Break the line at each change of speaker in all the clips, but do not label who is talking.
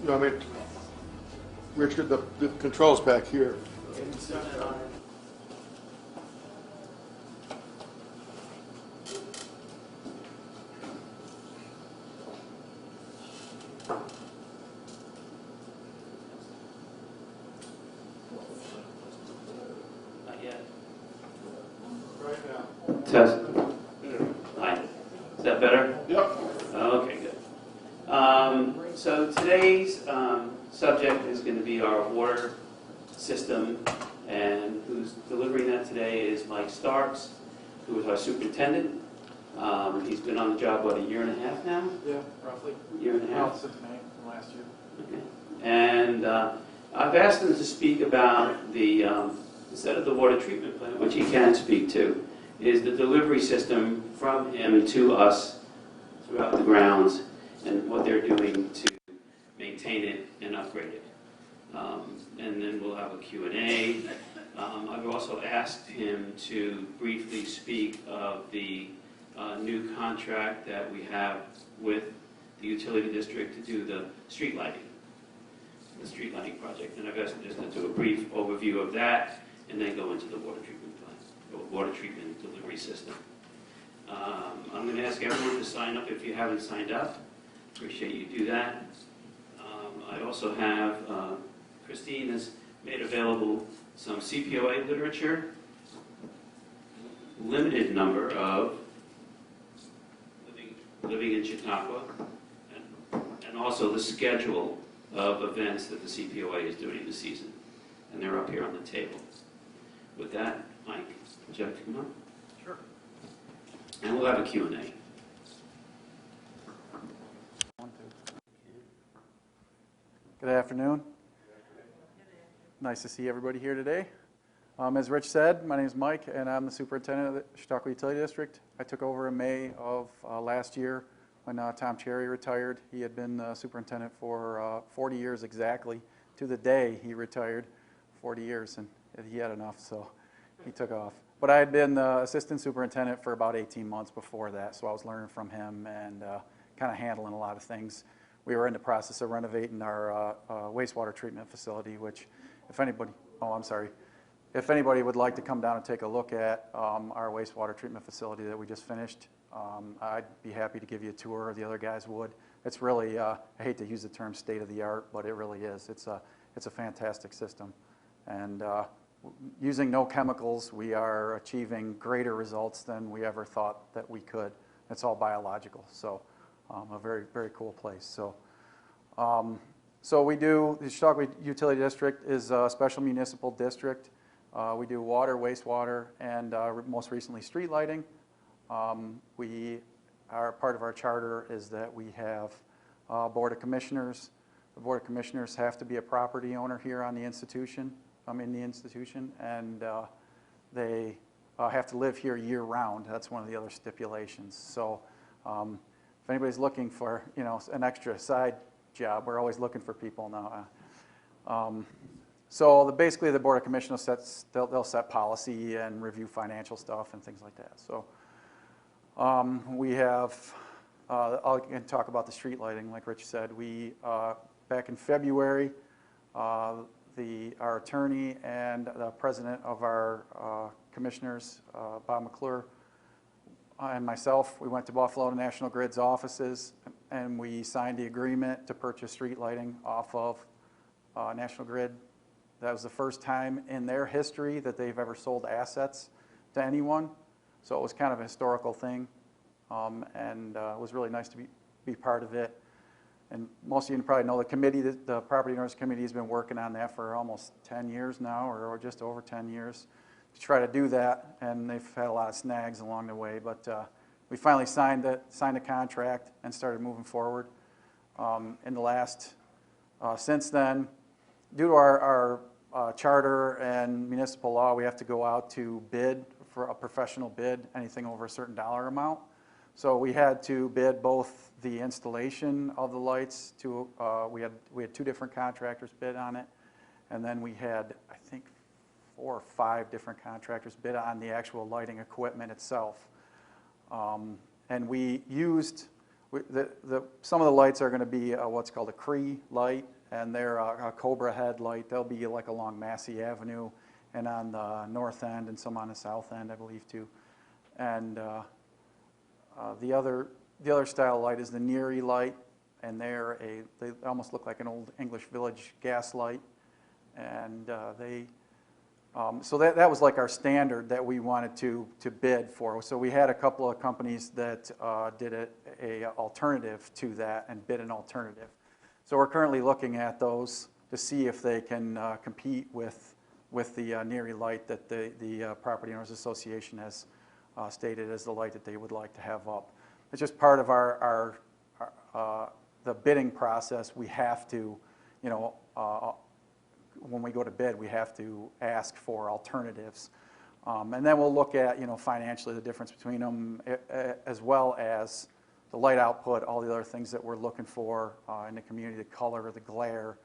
You know, I mean, Richard, the controls back here.
Not yet.
Right now.
Test. Hi. Is that better?
Yep.
Okay, good. So today's subject is going to be our water system, and who's delivering that today is Mike Starks, who is our superintendent. He's been on the job, what, a year and a half now?
Yeah, roughly.
Year and a half.
Well, since May from last year.
Okay. And I've asked him to speak about the, instead of the water treatment plant, which he can speak to, is the delivery system from him to us throughout the grounds and what they're doing to maintain it and upgrade it. And then we'll have a Q&A. I've also asked him to briefly speak of the new contract that we have with the utility district to do the street lighting project. And I've asked him just to do a brief overview of that and then go into the water treatment plant, or water treatment delivery system. I'm going to ask everyone to sign up if you haven't signed up. Appreciate you do that. I also have, Christine has made available some CPOA literature, limited number of living in Chautauqua, and also the schedule of events that the CPOA is doing this season. And they're up here on the table. With that, Mike, would you like to come up?
Sure.
And we'll have a Q&A.
Good afternoon. Nice to see everybody here today. As Rich said, my name is Mike, and I'm the superintendent of the Chautauqua Utility District. I took over in May of last year when Tom Cherry retired. He had been superintendent for 40 years exactly. To the day he retired, 40 years, and he had enough, so he took off. But I had been the assistant superintendent for about 18 months before that, so I was learning from him and kind of handling a lot of things. We were in the process of renovating our wastewater treatment facility, which if anybody would like to come down and take a look at our wastewater treatment facility that we just finished, I'd be happy to give you a tour, or the other guys would. It's really, I hate to use the term state of the art, but it really is. It's a fantastic system. And using no chemicals, we are achieving greater results than we ever thought that we could. It's all biological, so a very, very cool place. So we do, the Chautauqua Utility District is a special municipal district. We do water, wastewater, and most recently street lighting. Part of our charter is that we have a board of commissioners. The board of commissioners have to be a property owner here on the institution, and they have to live here year round. That's one of the other stipulations. So if anybody's looking for, an extra side job, we're always looking for people now. So basically the Board of Commissioners they'll set policy and review financial stuff and things like that. So we have, I can talk about the street lighting, like Rich said. We, back in February, our attorney and the president of our commissioners, Bob McClure, and myself, we went to Buffalo to National Grid's offices, and we signed the agreement to purchase street lighting off of National Grid. That was the first time in their history that they've ever sold assets to anyone. So it was kind of a historical thing, and it was really nice to be part of it. And most of you probably know the committee, the Property Owners Committee has been working on that for almost 10 years now, or just over 10 years, to try to do that, and they've had a lot of snags along the way, but we finally signed a contract and started moving forward. In the last, since then, due to our charter and municipal law, we have to go out to bid for a professional bid, anything over a certain dollar amount. So we had to bid both the installation of the lights to, we had two different contractors bid on it, and then we had, I think, 4 or 5 different contractors bid on the actual lighting equipment itself. And we some of the lights are going to be what's called a Cree light, and they're a Cobra head light. They'll be like along Massey Avenue and on the north end and some on the south end, I believe, too. And the other style light is the Neary light, and they almost look like an old English village gas light. And so that was like our standard that we wanted to bid for. So we had a couple of companies that did a alternative to that and bid an alternative. So we're currently looking at those to see if they can compete with the Neary light that the Property Owners Association has stated as the light that they would like to have up. It's just part of the bidding process. We have to, when we go to bid, we have to ask for alternatives. And then we'll look at, financially the difference between them, as well as the light output, all the other things that we're looking for in the community, the color, the glare,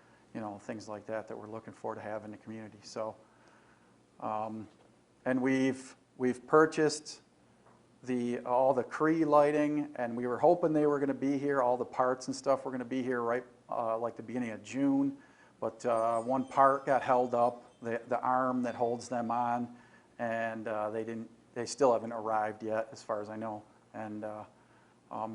things like that we're looking for to have in the community. So, and we've purchased all the Cree lighting, and we were hoping they were going to be here. All the parts and stuff were going to be here right like the beginning of June. But one part got held up, the arm that holds them on, and they still haven't arrived yet, as far as I know. And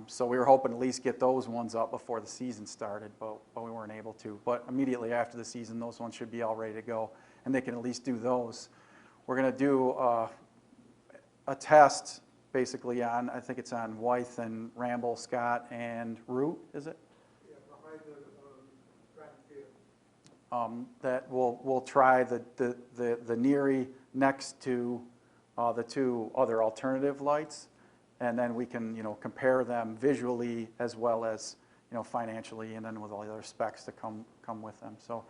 so we were hoping to at least get those ones up before the season started, but we weren't able to. But immediately after the season, those ones should be all ready to go, and they can at least do those. We're going to do a test, basically, I think it's on Wythe and Ramble, Scott, and Root, is it? That we'll try the Neary next to the two other alternative lights, and then we can compare them visually as well as financially, and then with all the other specs that come with them. So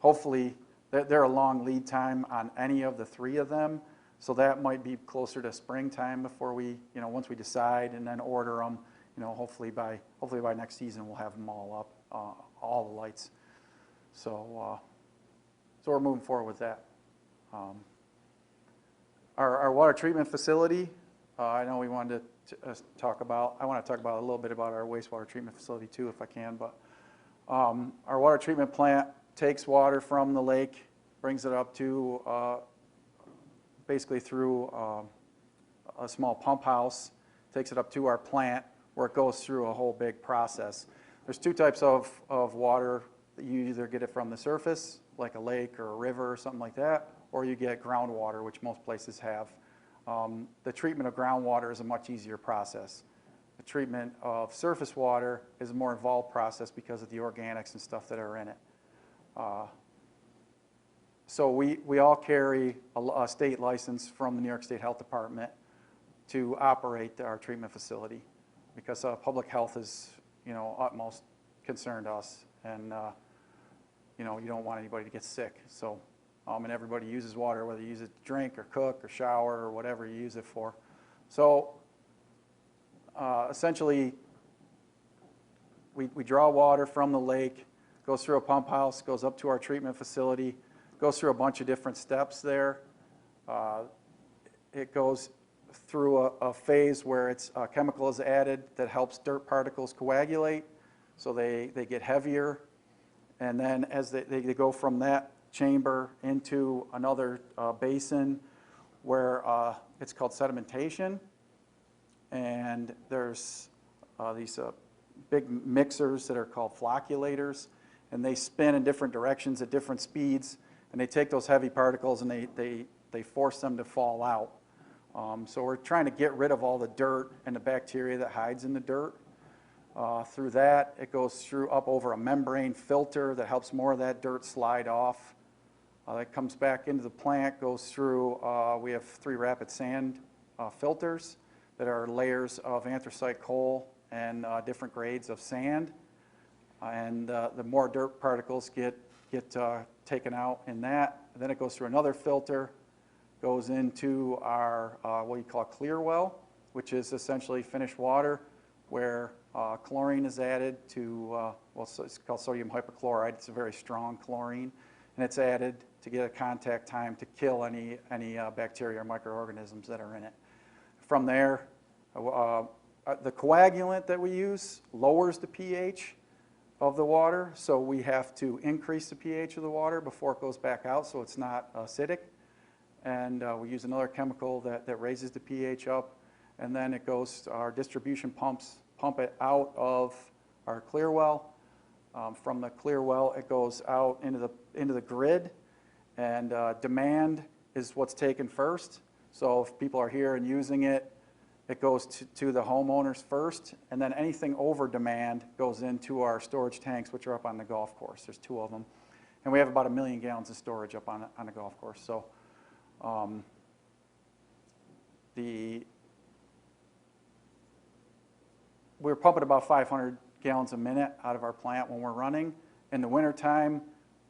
hopefully they're a long lead time on any of the three of them, so that might be closer to springtime before we once we decide and then order them. Hopefully by next season we'll have them all up, all the lights. So we're moving forward with that. Our water treatment facility, I know we wanted to talk about, I want to talk about a little bit about our wastewater treatment facility too, if I can, but our water treatment plant takes water from the lake, brings it up to, basically through a small pump house, takes it up to our plant where it goes through a whole big process. There's two types of water. You either get it from the surface, like a lake or a river or something like that, or you get groundwater, which most places have. The treatment of groundwater is a much easier process. The treatment of surface water is a more involved process because of the organics and stuff that are in it. So we all carry a state license from the New York State Health Department to operate our treatment facility, because public health is utmost concern to us, and you don't want anybody to get sick. So and everybody uses water, whether you use it to drink or cook or shower or whatever you use it for. So essentially we draw water from the lake, goes through a pump house, goes up to our treatment facility, goes through a bunch of different steps there. It goes through a phase where a chemical is added that helps dirt particles coagulate, so they get heavier. And then as they go from that chamber into another basin where it's called sedimentation, and there's these big mixers that are called flocculators, and they spin in different directions at different speeds, and they take those heavy particles and they force them to fall out. So we're trying to get rid of all the dirt and the bacteria that hides in the dirt. Through that, it goes up over a membrane filter that helps more of that dirt slide off. That comes back into the plant, goes through, we have 3 rapid sand filters that are layers of anthracite coal and different grades of sand. And the more dirt particles get taken out in that. Then it goes through another filter, goes into our what you call clear well, which is essentially finished water where chlorine is added to, it's called sodium hypochlorite. It's a very strong chlorine, and it's added to get a contact time to kill any bacteria or microorganisms that are in it. From there, the coagulant that we use lowers the pH of the water, so we have to increase the pH of the water before it goes back out so it's not acidic. And we use another chemical that raises the pH up, and then it goes, our distribution pumps pump it out of our clear well. From the clear well, it goes out into the grid, and demand is what's taken first. So if people are here and using it, it goes to the homeowners first, and then anything over demand goes into our storage tanks, which are up on the golf course. There's 2 of them, and we have about 1 million gallons of storage up on the golf course. So we're pumping about 500 gallons a minute out of our plant when we're running. In the wintertime,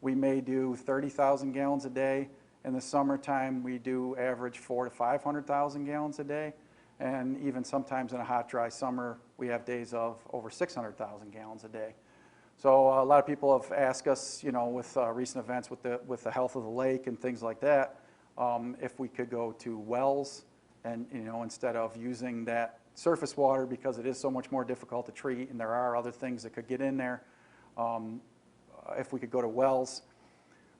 we may do 30,000 gallons a day. In the summertime, we do average 400,000 to 500,000 gallons a day. And even sometimes in a hot, dry summer, we have days of over 600,000 gallons a day. So a lot of people have asked us, with recent events with the health of the lake and things like that, if we could go to wells and, instead of using that surface water, because it is so much more difficult to treat and there are other things that could get in there, if we could go to wells.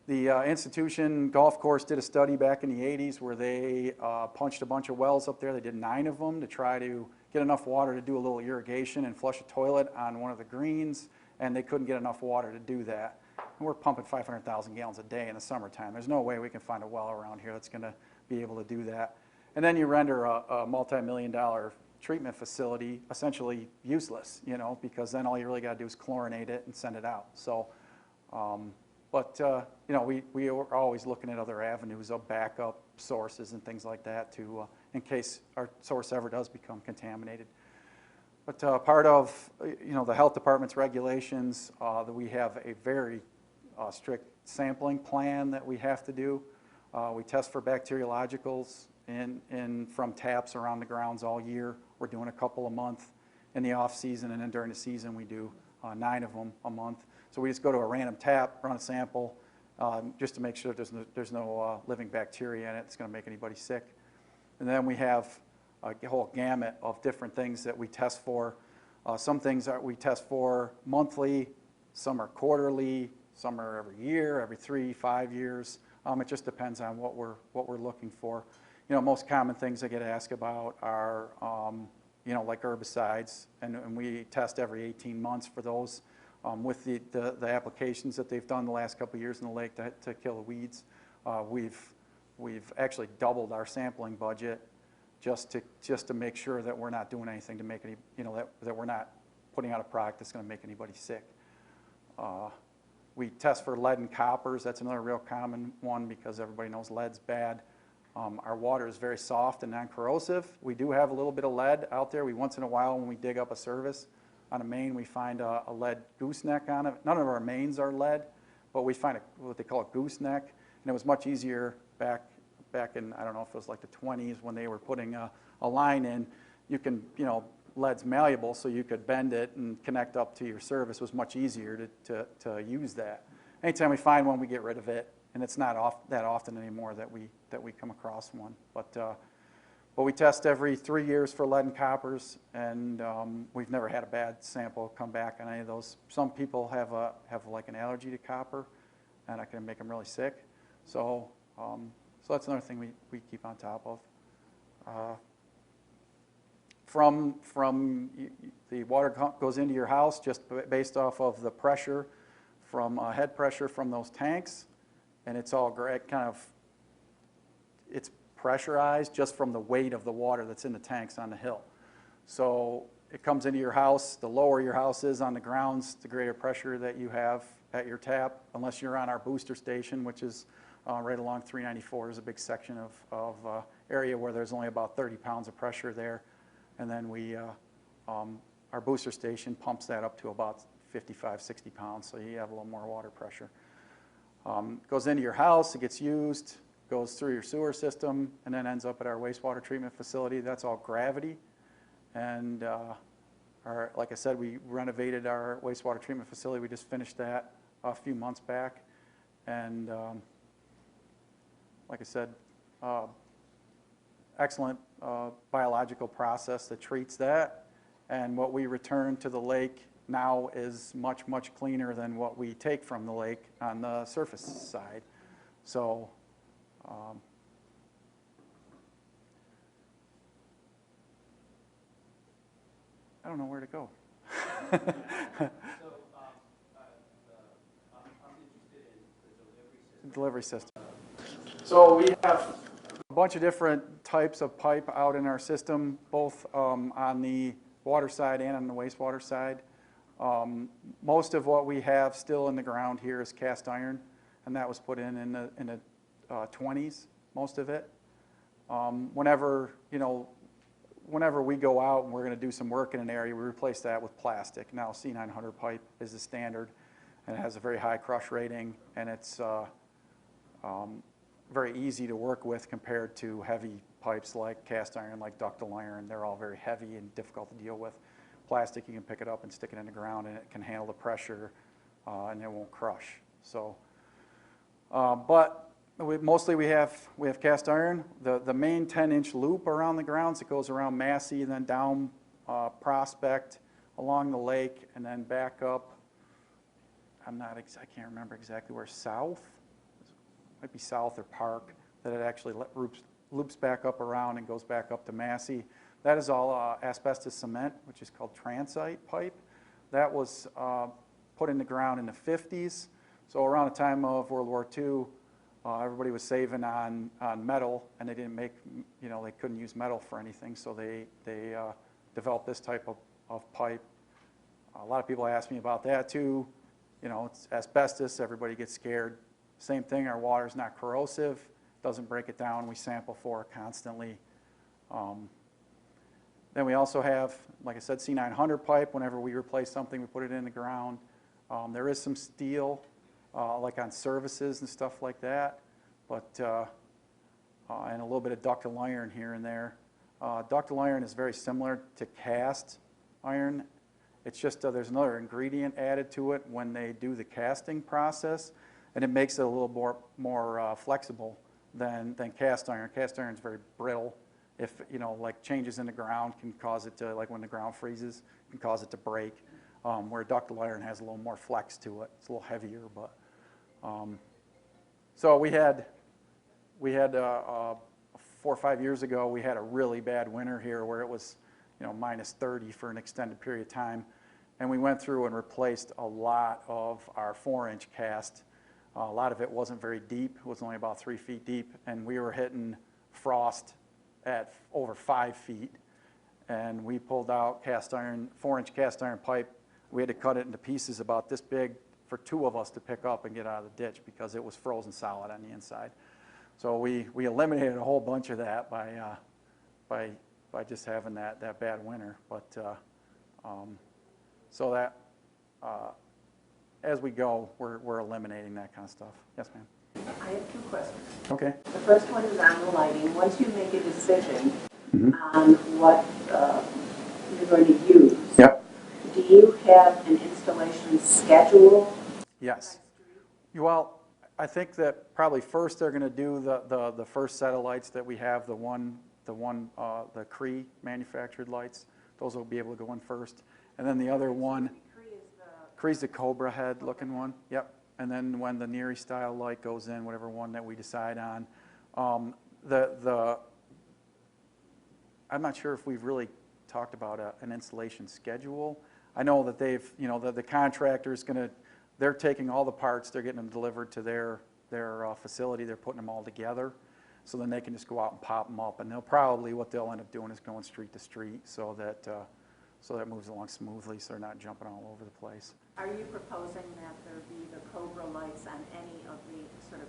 The institution golf course did a study back in the 80s where they punched a bunch of wells up there. They did 9 of them to try to get enough water to do a little irrigation and flush a toilet on one of the greens, and they couldn't get enough water to do that. And we're pumping 500,000 gallons a day in the summertime. There's no way we can find a well around here that's going to be able to do that. And then you render a multi-million-dollar treatment facility essentially useless, because then all you really got to do is chlorinate it and send it out. So, we are always looking at other avenues of backup sources and things like that to, in case our source ever does become contaminated. But part of, the health department's regulations, that we have a very strict sampling plan that we have to do. We test for bacteriologicals from taps around the grounds all year. We're doing a couple a month in the off season, and then during the season we do 9 of them a month. So we just go to a random tap, run a sample, just to make sure there's no living bacteria in it that's going to make anybody sick. And then we have a whole gamut of different things that we test for. Some things that we test for monthly, some are quarterly, some are every year, every 3, 5 years. It just depends on what we're looking for. Most common things I get asked about are, like herbicides, and we test every 18 months for those. With the applications that they've done the last couple of years in the lake to kill the weeds, we've actually doubled our sampling budget just to make sure that we're not doing anything to make any, that we're not putting out a product that's going to make anybody sick. We test for lead and coppers. That's another real common one because everybody knows lead's bad. Our water is very soft and non-corrosive. We do have a little bit of lead out there. Once in a while when we dig up a service on a main, we find a lead gooseneck on it. None of our mains are lead, but we find what they call a gooseneck, and it was much easier back in, I don't know if it was like the 20s when they were putting a line in. You can, lead's malleable, so you could bend it and connect up to your service. It was much easier to use that. Anytime we find one, we get rid of it, and it's not that often anymore that we come across one. But we test every 3 years for lead and coppers, and we've never had a bad sample come back on any of those. Some people have like an allergy to copper, and it can make them really sick. So that's another thing we keep on top of. From the water goes into your house just based off of the pressure from head pressure from those tanks, and it's all it's pressurized just from the weight of the water that's in the tanks on the hill. So it comes into your house. The lower your house is on the grounds, the greater pressure that you have at your tap, unless you're on our booster station, which is right along 394. There's a big section of area where there's only about 30 pounds of pressure there. And then our booster station pumps that up to about 55, 60 pounds, so you have a little more water pressure. Goes into your house, it gets used, goes through your sewer system, and then ends up at our wastewater treatment facility. That's all gravity. And like I said, we renovated our wastewater treatment facility. We just finished that a few months back. And like I said, excellent biological process that treats that. and what we return to the lake now is much, much cleaner than what we take from the lake on the surface side. So I don't know where to go.
I'm interested in the
Delivery system. So we have a bunch of different types of pipe out in our system, both on the water side and on the wastewater side. Most of what we have still in the ground here is cast iron, and that was put in the 20s, most of it. Whenever we go out and we're going to do some work in an area, we replace that with plastic. Now C900 pipe is the standard, and it has a very high crush rating, and it's very easy to work with compared to heavy pipes like cast iron, like ductile iron. They're all very heavy and difficult to deal with. Plastic, you can pick it up and stick it in the ground, and it can handle the pressure, and it won't crush. So, but mostly we have cast iron. The main 10-inch loop around the grounds, it goes around Massey and then down Prospect, along the lake, and then back up. I can't remember exactly where, south? Might be South or Park, that it actually loops back up around and goes back up to Massey. That is all asbestos cement, which is called transite pipe. That was put in the ground in the 50s. So around the time of World War II, everybody was saving on metal, and they didn't make, they couldn't use metal for anything, so they developed this type of pipe. A lot of people ask me about that too. It's asbestos, everybody gets scared. Same thing, our water's not corrosive, doesn't break it down, we sample for it constantly. Then we also have, like I said, C900 pipe. Whenever we replace something, we put it in the ground. There is some steel, like on services and stuff like that, but and a little bit of ductile iron here and there. Ductile iron is very similar to cast iron. It's just there's another ingredient added to it when they do the casting process, and it makes it a little more flexible than cast iron. Cast iron is very brittle. If, like changes in the ground can cause it to, like when the ground freezes, can cause it to break, where ductile iron has a little more flex to it. It's a little heavier, but, so we had 4 or 5 years ago, we had a really bad winter here where it was, minus 30 for an extended period of time, and we went through and replaced a lot of our 4-inch cast. A lot of it wasn't very deep. It was only about 3 feet deep, and we were hitting frost at over 5 feet, and we pulled out cast iron, 4-inch cast iron pipe. We had to cut it into pieces about this big for 2 of us to pick up and get out of the ditch because it was frozen solid on the inside. So we eliminated a whole bunch of that by just having that bad winter. But so that as we go, we're eliminating that kind of stuff. Yes, ma'am.
I have 2 questions.
Okay.
The first one is on the lighting. Once you make a decision on what you're going to use,
Yep.
do you have an installation schedule?
Yes. Well, I think that probably first they're going to do the first set of lights that we have, the Cree manufactured lights. Those will be able to go in first, and then the other one. Cree's the Cobra head looking one. Yep. And then when the Neary style light goes in, whatever one that we decide on, I'm not sure if we've really talked about an installation schedule. I know that they've, the contractor's they're taking all the parts, they're getting them delivered to their facility, they're putting them all together, so then they can just go out and pop them up, and what they'll end up doing is going street to street so that it moves along smoothly, so they're not jumping all over the place.
Are you proposing that there be the Cobra lights on any of the sort of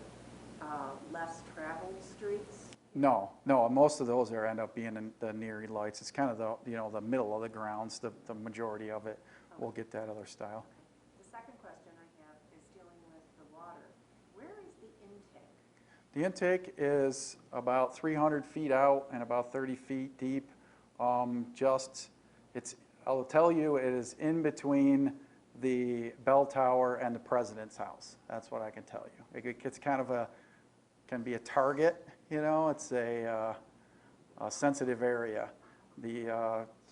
less traveled streets?
No, most of those end up being the Neary lights. It's kind of the middle of the grounds, the majority of it. We'll get that other style.
The second question I have is dealing with the water. Where is the intake?
The intake is about 300 feet out and about 30 feet deep. I'll tell you, it is in between the bell tower and the president's house. That's what I can tell you. It's kind of can be a target, it's a sensitive area.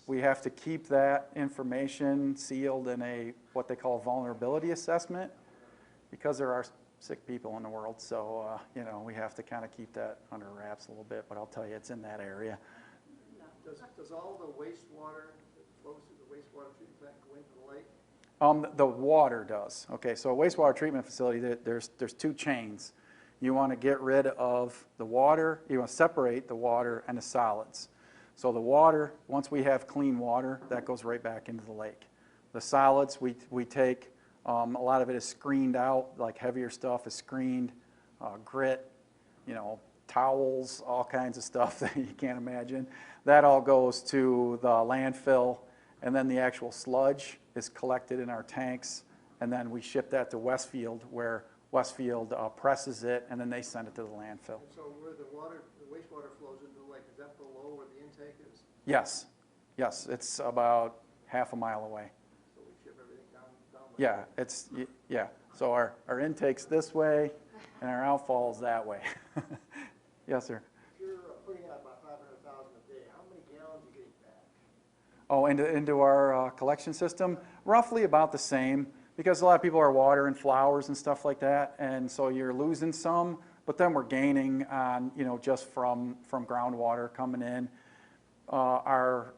We have to keep that information sealed in a, what they call a vulnerability assessment, because there are sick people in the world, so, you know, we have to kind of keep that under wraps a little bit, but I'll tell you, it's in that area.
Does all the wastewater that flows through the wastewater treatment plant go into the lake?
The water does. Okay, so a wastewater treatment facility, there's two chains. You want to get rid of the water, you want to separate the water and the solids. So the water, once we have clean water, that goes right back into the lake. The solids, we take, a lot of it is screened out, like heavier stuff is screened, grit, you know, towels, all kinds of stuff that you can't imagine. That all goes to the landfill, and then the actual sludge is collected in our tanks, and then we ship that to Westfield, where Westfield presses it, and then they send it to the landfill.
And so where the wastewater flows into the lake, is that below where the intake is?
Yes, yes, it's about half a mile away.
So we ship everything down
Yeah, yeah. So our intake's this way, and our outfall's that way. Yes, sir.
If you're putting out about 500,000 a day, how many gallons are you getting back?
Oh, into our collection system, roughly about the same, because a lot of people are watering flowers and stuff like that, and so you're losing some, but then we're gaining on, you know, just from groundwater coming in. Our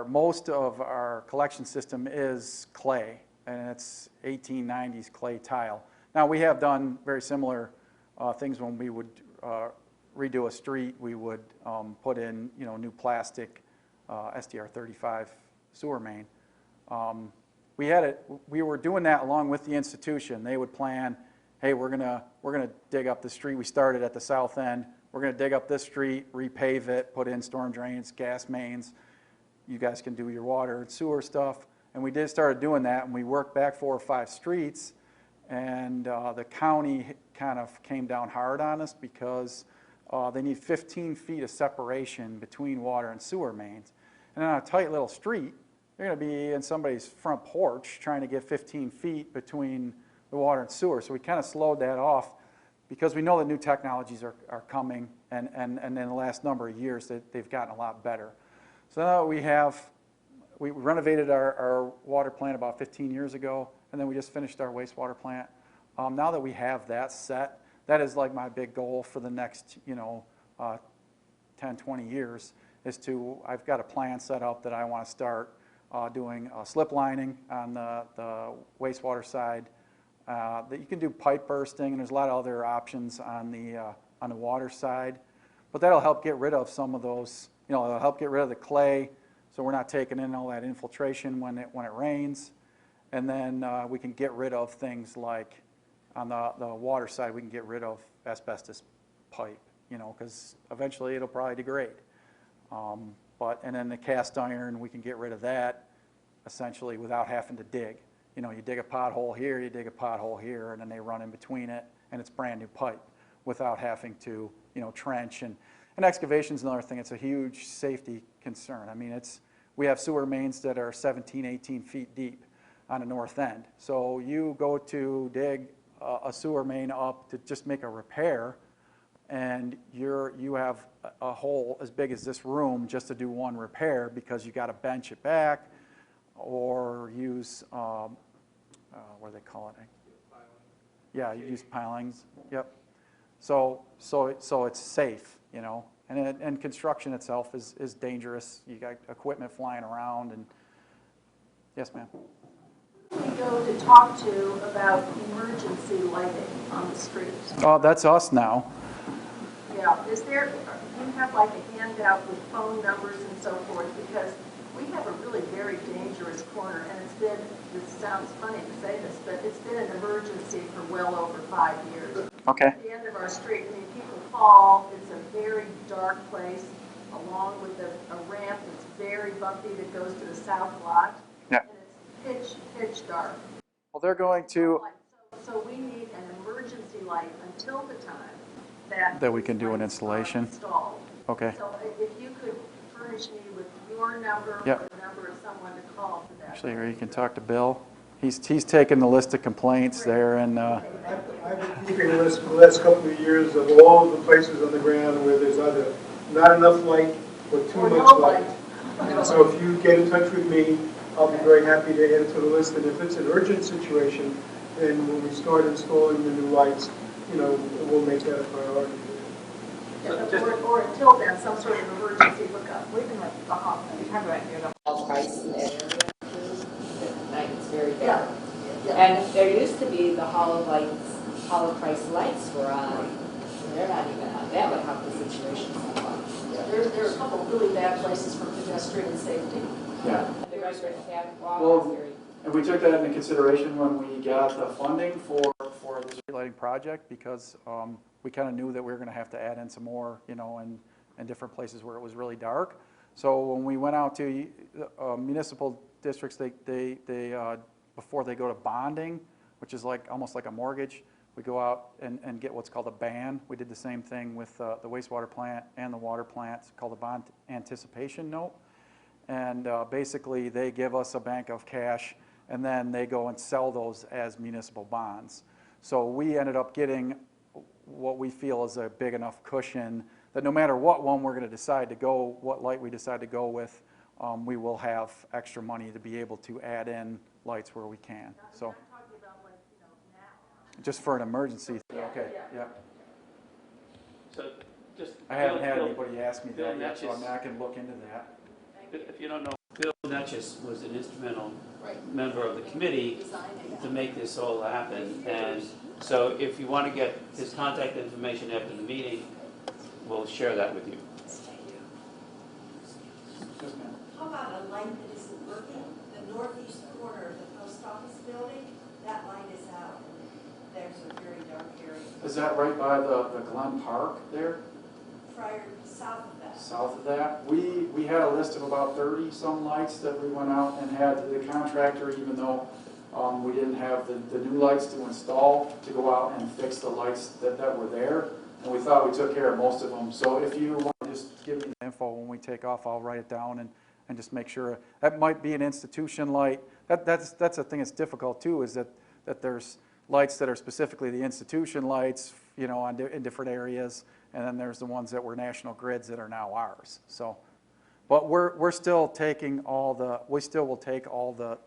most of our collection system is clay, and it's 1890s clay tile. Now, we have done very similar things when we would redo a street. We would put in, you know, new plastic SDR-35 sewer main. We were doing that along with the institution. They would plan, hey, we're gonna dig up the street. We started at the south end. We're gonna dig up this street, repave it, put in storm drains, gas mains. You guys can do your water and sewer stuff. And we started doing that, and we worked back 4 or 5 streets, and the county kind of came down hard on us because they need 15 feet of separation between water and sewer mains. And on a tight little street, you're going to be in somebody's front porch trying to get 15 feet between the water and sewer. So we kind of slowed that off because we know that new technologies are coming, and in the last number of years they've gotten a lot better. So now we renovated our water plant about 15 years ago, and then we just finished our wastewater plant. Now that we have that set, that is like my big goal for the next, you know, 10, 20 years, is I've got a plan set up that I want to start doing slip lining on the wastewater side. That you can do pipe bursting, and there's a lot of other options on the water side. But that'll help get rid of some of those, you know, it'll help get rid of the clay, so we're not taking in all that infiltration when it rains. And then we can get rid of things like, on the water side, we can get rid of asbestos pipe, you know, because eventually it'll probably degrade. And then the cast iron, we can get rid of that essentially without having to dig. You know, you dig a pothole here, you dig a pothole here, and then they run in between it, and it's brand new pipe without having to, you know, trench. And excavation's another thing. It's a huge safety concern. I mean, we have sewer mains that are 17, 18 feet deep on the north end. So you go to dig a sewer main up to just make a repair, and you have a hole as big as this room just to do one repair because you got to bench it back or use, what do they call it? Yeah, you use pilings. Yep. So it's safe, you know. And construction itself is dangerous. You got equipment flying around. And yes, ma'am.
We go to talk to about emergency lighting on the streets.
Oh, that's us now.
Yeah, do you have like a handout with phone numbers and so forth? Because we have a really very dangerous corner, and it sounds funny to say this, but it's been an emergency for well over 5 years.
Okay.
At the end of our street, I mean, people fall. It's a very dark place, along with a ramp that's very bumpy that goes to the south lot.
Yeah.
And it's pitch dark.
Well, they're going to.
So we need an emergency light until the time
that we can do an installation.
Installed.
Okay.
So if you could furnish me with your number
Yep.
or the number of someone to call for that.
Actually, or you can talk to Bill. He's taken the list of complaints there, and
I've been keeping a list for the last couple of years of all the places on the ground where there's either not enough light or too
Or
much
no
light.
light.
So if you get in touch with me, I'll be very happy to add it to the list. And if it's an urgent situation, then when we start installing the new lights, we'll make that a priority.
Or until then, some sort of emergency hookup.
We've been like the hall, we talked about near the hall price in that area too. At night it's very dark.
Yeah.
And there used to be the hollow price lights were on. They're not even on. That would help the situation somewhat.
Yeah, there are a couple of really bad places for pedestrian safety.
Yeah.
And the rest of the walk
Well,
is very.
And we took that into consideration when we got the funding for the street lighting project, because we kind of knew that we were going to have to add in some more, in different places where it was really dark. So when we went out to municipal districts, they before they go to bonding, which is almost like a mortgage, we go out and get what's called a ban. We did the same thing with the wastewater plant and the water plant. It's called a bond anticipation note. And basically, they give us a bank of cash, and then they go and sell those as municipal bonds. So we ended up getting what we feel is a big enough cushion that no matter what one we're going to decide to go, what light we decide to go with, we will have extra money to be able to add in lights where we can. So
I'm talking about now.
just for an emergency. Okay, yeah.
So just.
I haven't had
Bill-
anybody ask me that
Bill
yet, so
Netches.
I can look into that.
If you don't know, Bill Netches was an instrumental
Right.
member of the committee
Designing.
to make this all happen. And so if you want to get his contact information after the meeting, we'll share that with you.
Yes, ma'am.
How about a light that isn't working? The northeast corner of the post office building, that light is out. There's a very dark area.
Is that right by the Glen Park there?
Prior, south of that.
South of that, we had a list of about 30-some lights that we went out and had the contractor, even though we didn't have the new lights to install, to go out and fix the lights that were there. And we thought we took care of most of them. So if you want to just give me the info when we take off, I'll write it down and just make sure. That might be an institution light. That's the thing that's difficult too, is that there's lights that are specifically the institution lights, in different areas. And then there's the ones that were national grids that are now ours. So, but we're still taking we still will take all the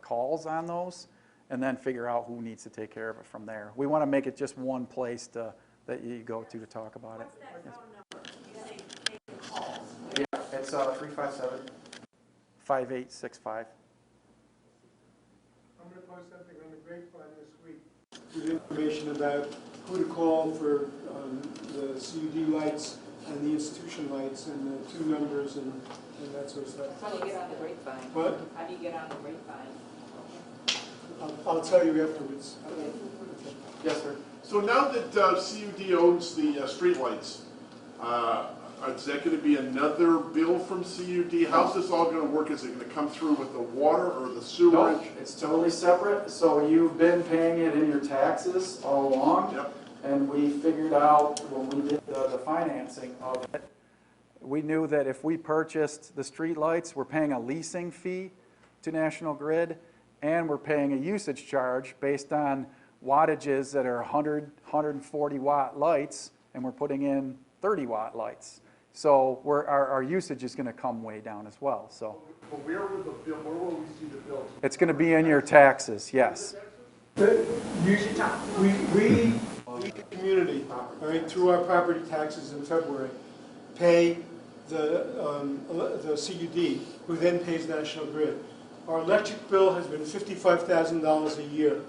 calls on those and then figure out who needs to take care of it from there. We want to make it just one place that you go to talk about it.
What's that phone number? You say take the calls.
Yeah, it's 357-5865.
I'm going to post something on the grapevine this week with information about who to call for the CUD lights and the institution lights and the two numbers and that sort of stuff.
How do you get on the grapevine?
What?
How do you get on the grapevine?
I'll tell you afterwards.
Yes, sir.
So now that CUD owns the streetlights, is that going to be another bill from CUD? How's this all going to work? Is it going to come through with the water or the
No,
sewerage?
it's totally separate. So you've been paying it in your taxes all along.
Yep.
And we figured out when we did the financing of it, we knew that if we purchased the streetlights, we're paying a leasing fee to National Grid, and we're paying a usage charge based on wattages that are 100, 140 watt lights, and we're putting in 30 watt lights. So our usage is going to come way down as well. So
But where will we see the bill?
it's going to be in your taxes, yes.
We, the community, all right, through our property taxes in February, pay the CUD, who then pays National Grid. Our electric bill has been $55,000 a year.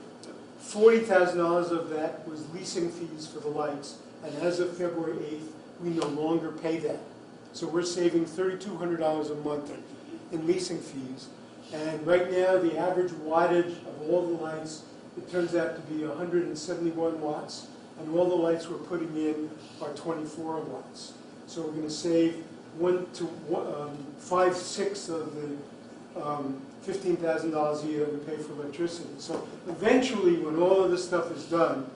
$40,000 of that was leasing fees for the lights, and as of February 8th, we no longer pay that. So we're saving $3,200 a month in leasing fees. And right now, the average wattage of all the lights, it turns out to be 171 watts, and all the lights we're putting in are 24 watts. So we're going to save 5/6 of the $15,000 a year that we pay for electricity. So eventually, when all of this stuff is done,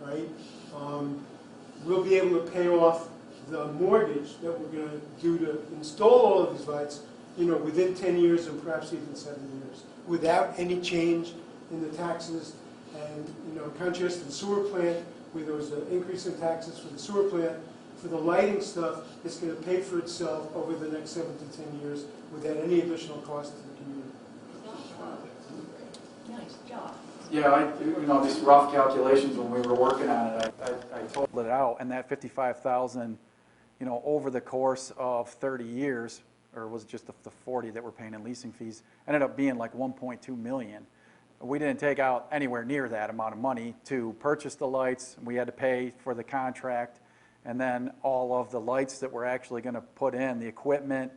right, we'll be able to pay off the mortgage that we're going to do to install all of these lights, within 10 years and perhaps even 7 years, without any change in the taxes. And, in contrast to the sewer plant, where there was an increase in taxes for the sewer plant, For the lighting stuff, it's going to pay for itself over the next 7 to 10 years without any additional cost to the community.
Nice job.
Yeah, these rough calculations when we were working on it, I totaled it out, and that 55,000, over the course of 30 years, or was it just the 40 that we're paying in leasing fees, ended up being like 1.2 million. We didn't take out anywhere near that amount of money to purchase the lights. We had to pay for the contract, and then all of the lights that we're actually going to put in, the equipment,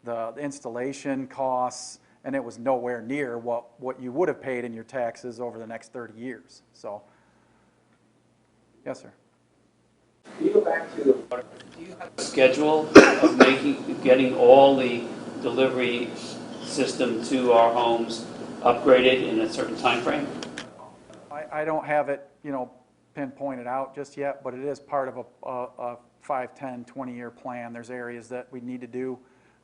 the installation costs, and it was nowhere near what you would have paid in your taxes over the next 30 years. So, yes, sir.
Can you go back to do you have a schedule of getting all the delivery system to our homes upgraded in a certain time frame?
I don't have it, pinpointed out just yet, but it is part of a 5, 10, 20-year plan. There's areas that we need to do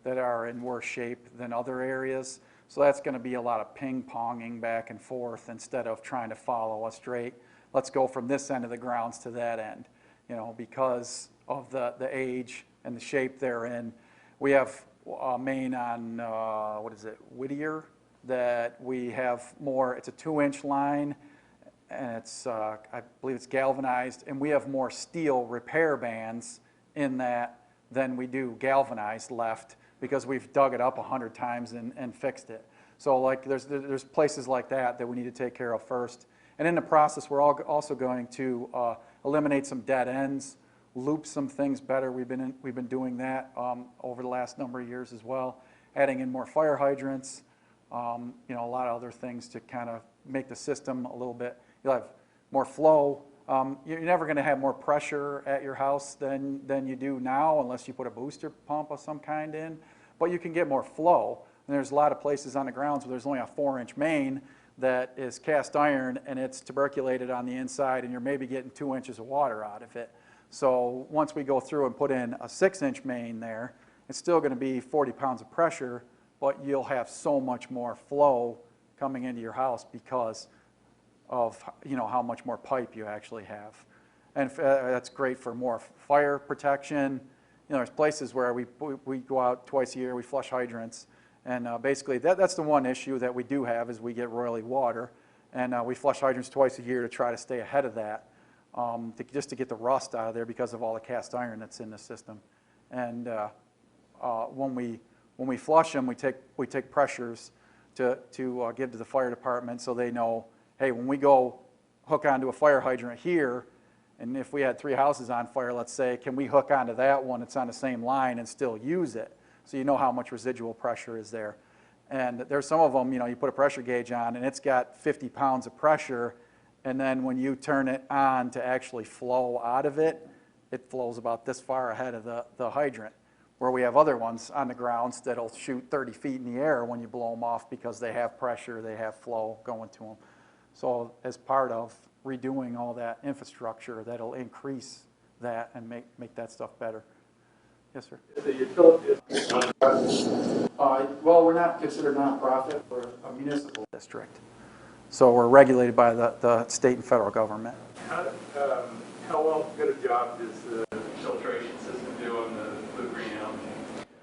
that are in worse shape than other areas. So that's going to be a lot of ping-ponging back and forth instead of trying to follow a straight, let's go from this end of the grounds to that end, because of the age and the shape they're in. We have a main on, Whittier, that we have more, it's a 2-inch line, and it's, I believe it's galvanized, and we have more steel repair bands in that than we do galvanized left, because we've dug it up 100 times and fixed it. So like there's places like that we need to take care of first. And in the process, we're also going to eliminate some dead ends, loop some things better. We've been doing that over the last number of years as well, adding in more fire hydrants, a lot of other things to kind of make the system a little bit, you'll have more flow. You're never going to have more pressure at your house than you do now unless you put a booster pump of some kind in, but you can get more flow. And there's a lot of places on the grounds where there's only a 4-inch main that is cast iron and it's tuberculated on the inside, and you're maybe getting 2 inches of water out of it. So once we go through and put in a 6-inch main there, it's still going to be 40 pounds of pressure, but you'll have so much more flow coming into your house because of how much more pipe you actually have. And that's great for more fire protection. There's places where we go out twice a year, we flush hydrants, and basically that's the one issue that we do have is we get roily water, and we flush hydrants twice a year to try to stay ahead of that, just to get the rust out of there because of all the cast iron that's in the system. And when we flush them, we take pressures to give to the fire department so they know, hey, when we go hook onto a fire hydrant here, and if we had 3 houses on fire, let's say, can we hook onto that one that's on the same line and still use it? So you know how much residual pressure is there. And there's some of them, you put a pressure gauge on and it's got 50 pounds of pressure, and then when you turn it on to actually flow out of it, it flows about this far ahead of the hydrant. Where we have other ones on the grounds that'll shoot 30 feet in the air when you blow them off because they have pressure, they have flow going to them. So as part of redoing all that infrastructure, that'll increase that and make that stuff better. Yes, sir?
The utility is
Well, we're not considered nonprofit. We're a municipal district. So we're regulated by the state and federal government.
How well good a job does the filtration system do on the blue-green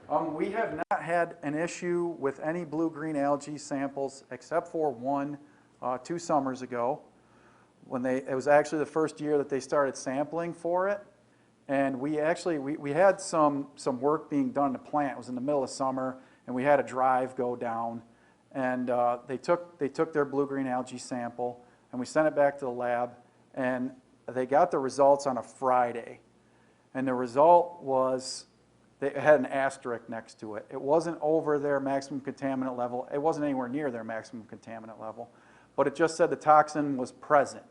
algae?
We have not had an issue with any blue-green algae samples except for one 2 summers ago. It was actually the first year that they started sampling for it, and we had some work being done in the plant. It was in the middle of summer, and we had a drive go down, and they took their blue-green algae sample, and we sent it back to the lab, and they got the results on a Friday, and the result was they had an asterisk next to it. It wasn't over their maximum contaminant level. It wasn't anywhere near their maximum contaminant level, but it just said the toxin was present.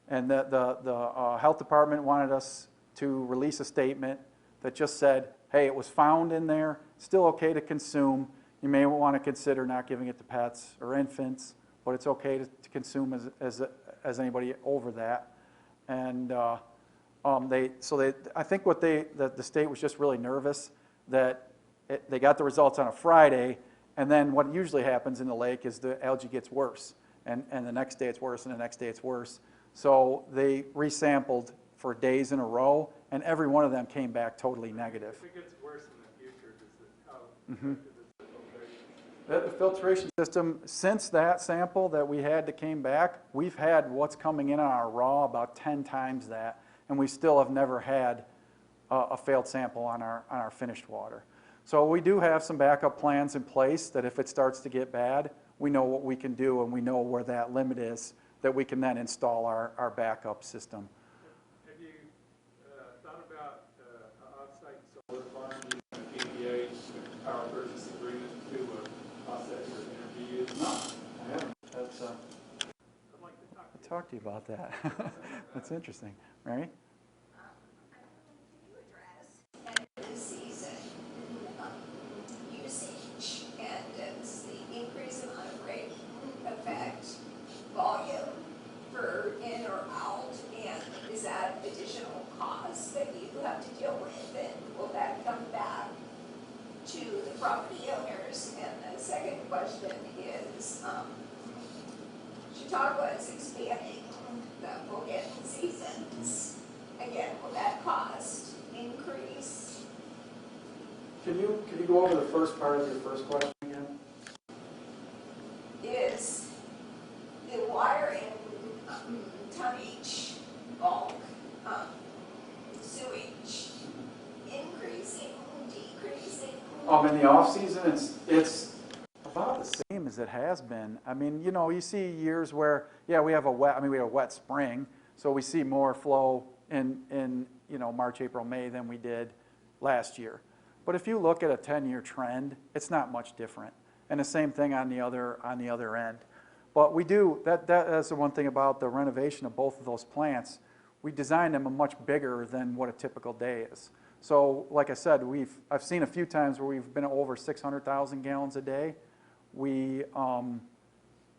And the health department wanted us to release a statement that just said, hey, it was found in there, still okay to consume. You may want to consider not giving it to pets or infants, but it's okay to consume as anybody over that. And I think the state was just really nervous that they got the results on a Friday, and then what usually happens in the lake is the algae gets worse, and the next day it's worse, and the next day it's worse. So they resampled for days in a row, and every one of them came back totally negative.
If it gets worse in the future, does it, how
Mhm.
effective is the filtration?
The filtration system, since that sample that we had that came back, we've had what's coming in on our raw about 10 times that, and we still have never had a failed sample on our finished water. So we do have some backup plans in place that if it starts to get bad, we know what we can do and we know where that limit is, that we can then install our backup system.
Have you thought about off-site solar farm using PPA's power purchase agreement to offset your energy use?
No, I haven't. That's,
I'd like to talk to you.
I'll talk to you about that. That's interesting. Mary?
Can you address end of the season usage and does the increase amount of rate affect volume for in or out? And is that additional cost that you have to deal with? And will that come back to the property owners? And the second question is, Chautauqua is expanding the boat-in seasons. Again, will that cost increase?
Can you go over the first part of your first question again?
Is the water in tonnage, bulk, sewage increasing, decreasing?
In the off season, it's about the same as it has been. I mean, you know, you see years where, yeah, we have a wet spring, so we see more flow in you know, March, April, May than we did last year. But if you look at a 10-year trend, it's not much different. And the same thing on the other end. But we do, that's the one thing about the renovation of both of those plants. We designed them much bigger than what a typical day is. So like I said, I've seen a few times where we've been over 600,000 gallons a day. We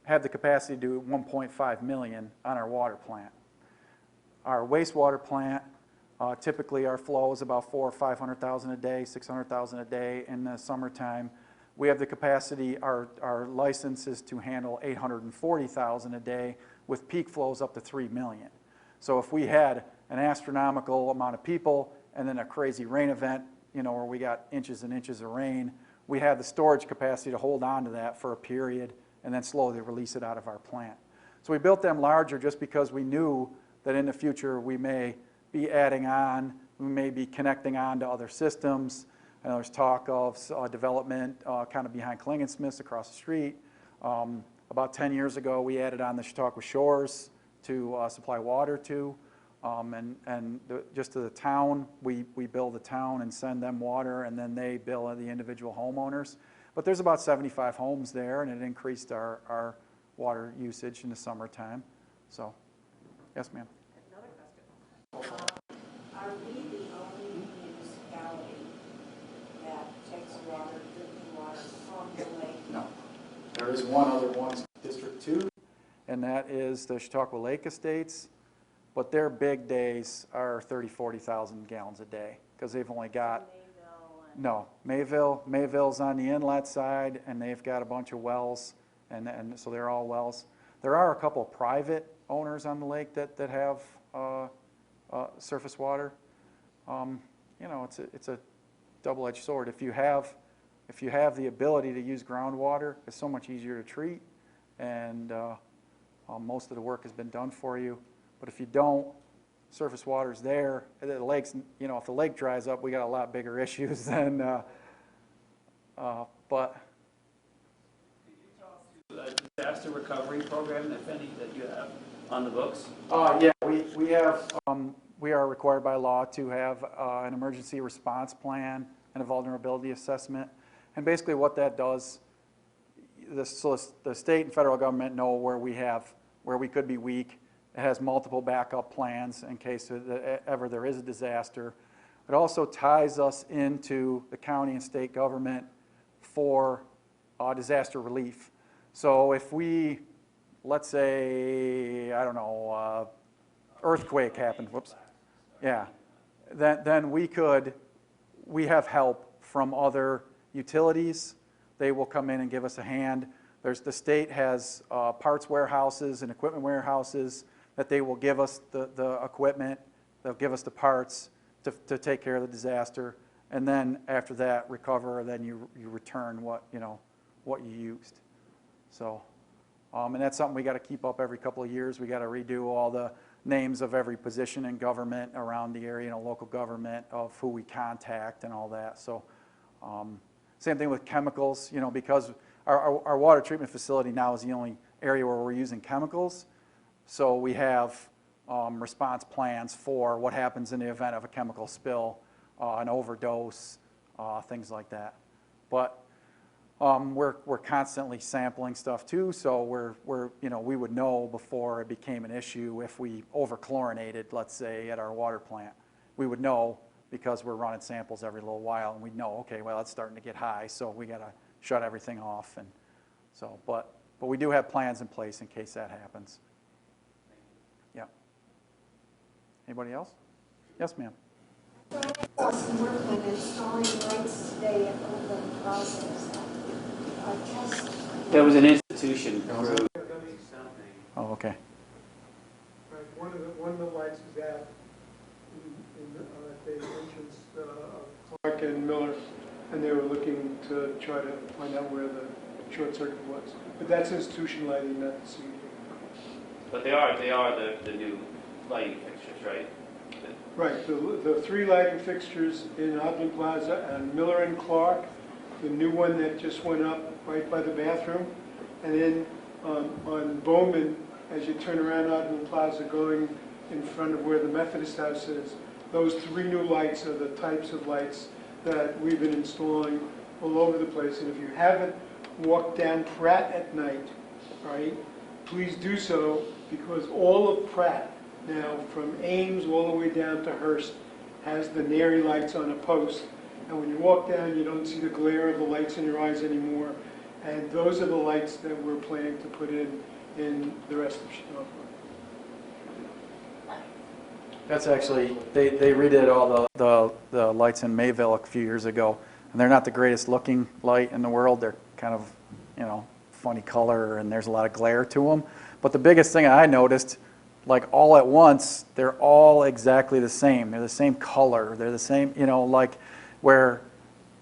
have the capacity to do 1.5 million on our water plant. Our wastewater plant, typically our flow is about 400,000 or 500,000 a day, 600,000 a day in the summertime. We have the capacity, our license is to handle 840,000 a day with peak flows up to 3 million. So if we had an astronomical amount of people and then a crazy rain event, you know, where we got inches and inches of rain, we have the storage capacity to hold on to that for a period and then slowly release it out of our plant. So we built them larger just because we knew that in the future we may be adding on, we may be connecting on to other systems. And there's talk of development kind of behind Klingensmith's across the street. About 10 years ago, we added on the Chautauqua shores to supply water to. Just to the town, we bill the town and send them water, and then they bill the individual homeowners. But there's about 75 homes there, and it increased our water usage in the summertime. So, yes, ma'am.
Are we the only municipality that takes water, drinking water from the lake?
No. There is one other one, District 2, and that is the Chautauqua Lake Estates. But their big days are 30,000, 40,000 gallons a day because they've only got, Mayville's on the inlet side, and they've got a bunch of wells, and so they're all wells. There are a couple of private owners on the lake that have surface water. You know, it's a double-edged sword. If you have the ability to use groundwater, it's so much easier to treat, and most of the work has been done for you. But if you don't, surface water's there. The lake's, you know, if the lake dries up, we got a lot bigger issues than. But.
Can you talk to the disaster recovery program, if any, that you have on the books?
Yeah, we have. We are required by law to have an emergency response plan and a vulnerability assessment. And basically, what that does, the state and federal government know where we could be weak. It has multiple backup plans in case ever there is a disaster. It also ties us into the county and state government for disaster relief. So if we, let's say, I don't know, earthquake happened, whoops, yeah, then we have help from other utilities. They will come in and give us a hand. The state has parts warehouses and equipment warehouses that they will give us the equipment, they'll give us the parts to take care of the disaster, and then after that, recover, then you return what you used. So, and that's something we got to keep up every couple of years. We got to redo all the names of every position in government around the area, local government, of who we contact and all that. So, same thing with chemicals, because our water treatment facility now is the only area where we're using chemicals. So we have response plans for what happens in the event of a chemical spill, an overdose, things like that. But we're constantly sampling stuff too, so we would know before it became an issue if we overchlorinated, let's say, at our water plant. We would know because we're running samples every little while, and we'd know, okay, well, it's starting to get high, so we got to shut everything off. And so, but we do have plans in place in case that happens. Yeah. Anybody else? Yes, ma'am.
Some work on installing lights today at the plaza.
There was an institution crew.
Oh, okay.
Right, one of the lights was out at the entrance of Clark and Miller, and they were looking to try to find out where the short circuit was. But that's institution lighting, not the CUD.
But they are the new lighting fixtures, right?
Right, the three lighting fixtures in Ogden Plaza and Miller and Clark, the new one that just went up right by the bathroom, and then on Bowman, as you turn around Ogden Plaza going in front of where the Methodist house is, those three new lights are the types of lights that we've been installing all over the place. And if you haven't walked down Pratt at night, right, please do so, because all of Pratt, now from Ames all the way down to Hearst, has the Nary lights on a post. And when you walk down, you don't see the glare of the lights in your eyes anymore. And those are the lights that we're planning to put in the rest of Chautauqua.
That's actually, they redid all the lights in Mayville a few years ago, and they're not the greatest looking light in the world. They're kind of, funny color, and there's a lot of glare to them. But the biggest thing I noticed, like all at once, they're all exactly the same. They're the same color. They're the same, like where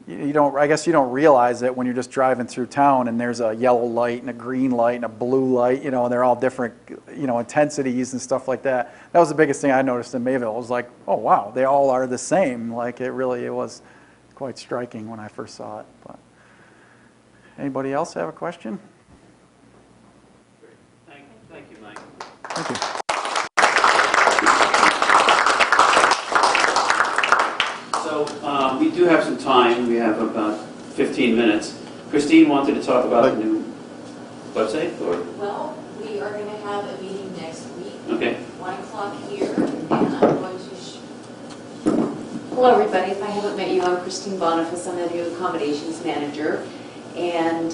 I guess you don't realize it when you're just driving through town and there's a yellow light and a green light and a blue light, and they're all different, intensities and stuff like that. That was the biggest thing I noticed in Mayville. It was like, oh wow, they all are the same. Like it was quite striking when I first saw it. But anybody else have a question?
Thank you, Mike.
Thank you.
So we do have some time. We have about 15 minutes. Christine wanted to talk about the new website, or?
Well, we are going to have a meeting next week.
Okay.
1 o'clock here, and I'm going to... Hello, everybody. If I haven't met you, I'm Christine Boniface. I'm the new accommodations manager. And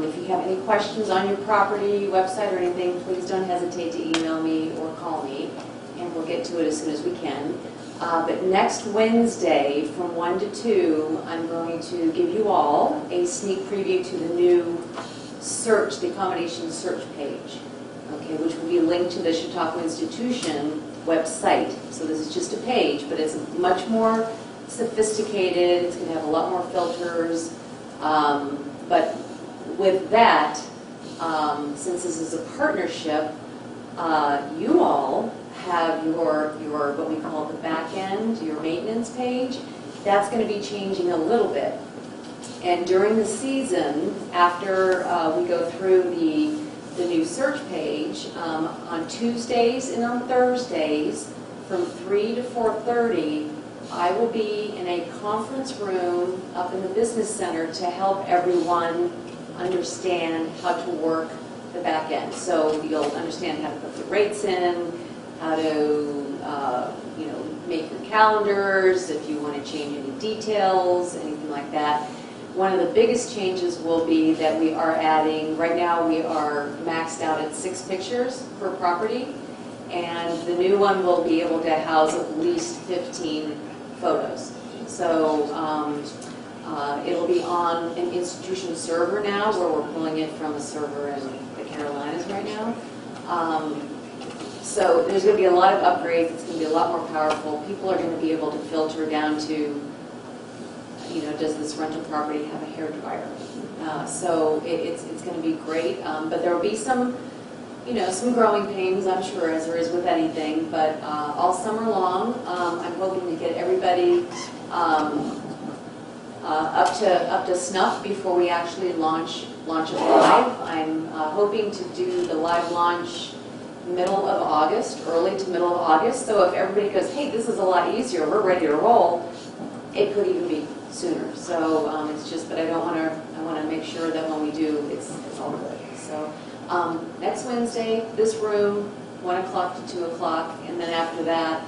if you have any questions on your property, website, or anything, please don't hesitate to email me or call me, and we'll get to it as soon as we can. But next Wednesday from 1 to 2, I'm going to give you all a sneak preview to the new search, the accommodation search page, okay, which will be linked to the Chautauqua Institution website. So this is just a page, but it's much more sophisticated. It's going to have a lot more filters. But with that, since this is a partnership, you all have your what we call the back end, your maintenance page. That's going to be changing a little bit. And during the season, after we go through the new search page, on Tuesdays and on Thursdays, from 3 to 4:30, I will be in a conference room up in the business center to help everyone understand how to work the back end. So you'll understand how to put the rates in, how to make your calendars, if you want to change any details, anything like that. One of the biggest changes will be that we are adding, right now we are maxed out at 6 pictures per property, and the new one will be able to house at least 15 photos. So it'll be on an institution server now, where we're pulling it from a server in the Carolinas right now. So there's going to be a lot of upgrades. It's going to be a lot more powerful. People are going to be able to filter down to, does this rental property have a hairdryer? So it's going to be great. But there will be some growing pains, I'm sure, as there is with anything. But all summer long, I'm hoping to get everybody up to snuff before we actually launch it live. I'm hoping to do the live launch middle of August, early to middle of August. So if everybody goes, hey, this is a lot easier, we're ready to roll, it could even be sooner. So it's just that I want to make sure that when we do, it's all good. So next Wednesday, this room, 1 o'clock to 2 o'clock, and then after that,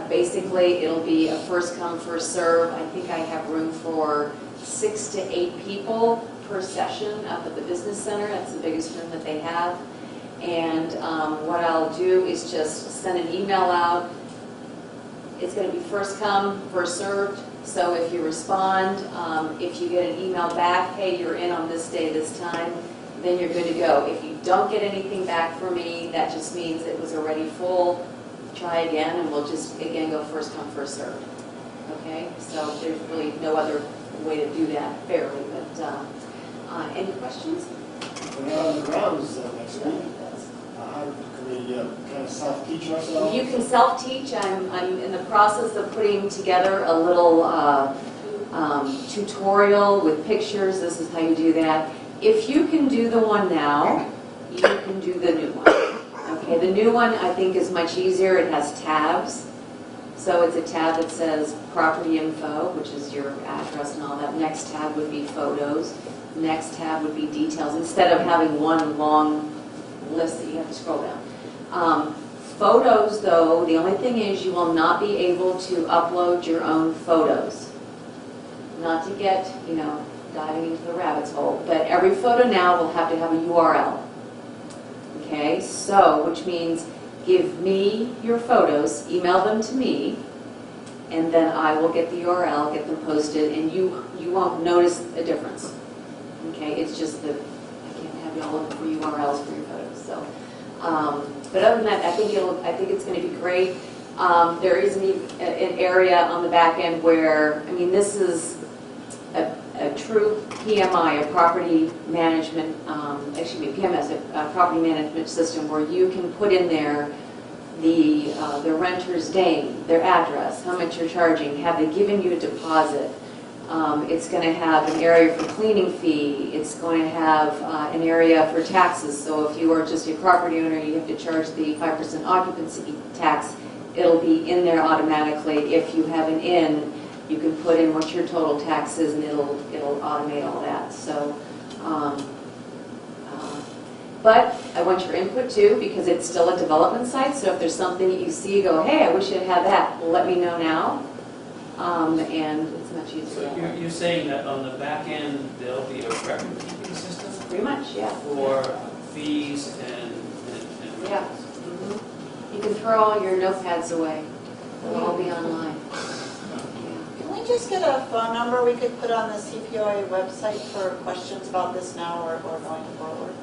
basically it'll be a first come, first serve. I think I have room for 6 to 8 people per session up at the business center. That's the biggest room that they have. And what I'll do is just send an email out. It's going to be first come, first served. So if you respond, if you get an email back, hey, you're in on this day, this time, then you're good to go. If you don't get anything back from me, that just means it was already full. Try again, and we'll just, again, go first come, first served. Okay? So there's really no other way to do that fairly. But any questions?
We're not on the grounds next week. How can we kind of self-teach ourselves?
You can self-teach. I'm in the process of putting together a little tutorial with pictures. This is how you do that. If you can do the one now, you can do the new one. Okay, the new one I think is much easier. It has tabs. So it's a tab that says property info, which is your address and all that. Next tab would be photos. Next tab would be details, instead of having one long list that you have to scroll down. Photos, though, the only thing is you will not be able to upload your own photos. Not to get, diving into the rabbit's hole, but every photo now will have to have a URL. Okay, so, which means give me your photos, email them to me, and then I will get the URL, get them posted, and you won't notice a difference. Okay, it's just that I can't have you all looking for URLs for your photos. So, but other than that, I think it's going to be great. There is an area on the back end where, this is a true PMI, a property management, PMS, a property management system where you can put in there the renter's name, their address, how much you're charging, have they given you a deposit. It's going to have an area for cleaning fee. It's going to have an area for taxes. So if you are just a property owner, you have to charge the 5% occupancy tax. It'll be in there automatically. If you have an inn, you can put in what your total tax is, and it'll automate all that. So, but I want your input too, because it's still a development site. So if there's something that you see, you go, hey, I wish it had that. Let me know now. And it's much easier.
So you're saying that on the back end, there'll be a record-keeping system?
Pretty much, yeah.
For fees and
yeah. Mm-hmm. You can throw all your notepads away. They'll all be online.
Can we just get a phone number we could put on the CPOA website for questions about this now or going forward?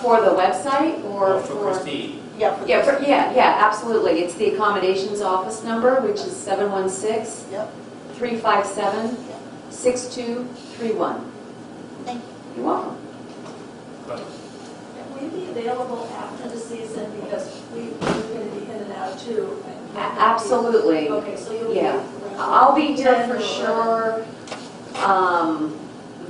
For the website or
for Christine?
Yeah, for
yeah, absolutely. It's the accommodations office number, which is 716
Yep.
357 6231.
Thank you.
You're welcome.
Will you be available after the season, because we're going to be in and out too?
Absolutely.
Okay, so you'll
Yeah.
be
I'll be here
10
for
or
sure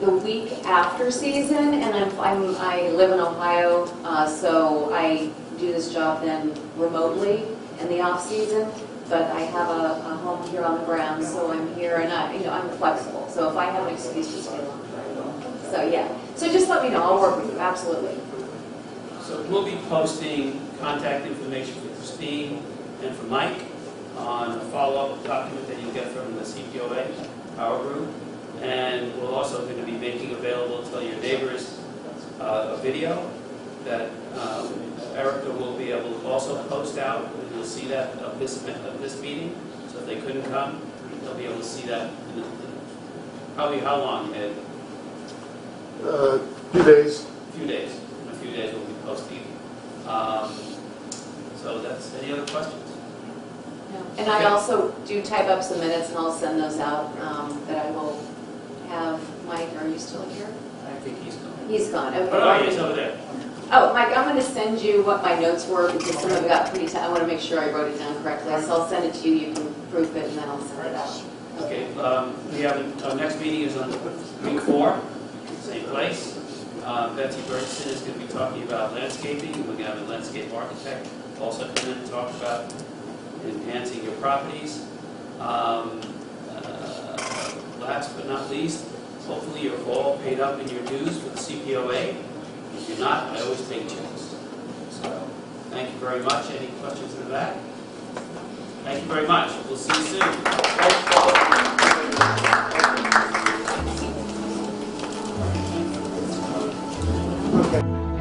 the week after season, and I live in Ohio, so I do this job then remotely in the off season. But I have a home here on the grounds, so I'm here, and I'm flexible. So if I have an excuse to stay longer, I will. So yeah. So just let me know. I'll work with you. Absolutely.
So we'll be posting contact information for Christine and for Mike on a follow-up document that you get from the CPOA Power Group. And we're also going to be making available to your neighbors a video that Erica will be able to also post out. You'll see that of this meeting. So if they couldn't come, they'll be able to see that. Probably how long, Ed?
Few days.
A few days. In a few days we'll be posting So that's, any other questions?
And I also do type up some minutes and I'll send those out, that I will have. Mike, are you still here?
I think he's gone.
He's gone, okay.
Oh, he's over there.
Oh, Mike, I'm going to send you what my notes were because some of it got pretty, I want to make sure I wrote it down correctly. So I'll send it to you, you can proof it, and then I'll send it out.
Okay, we have, our next meeting is on week 4, same place. Betsy Bergson is going to be talking about landscaping. We're going to have a landscape architect also come in and talk about enhancing your properties. Last but not least, hopefully you're all paid up in your dues for the CPOA. If you're not, I always take checks. So, thank you very much. Any questions in the back? Thank you very much. We'll see you soon.
Okay.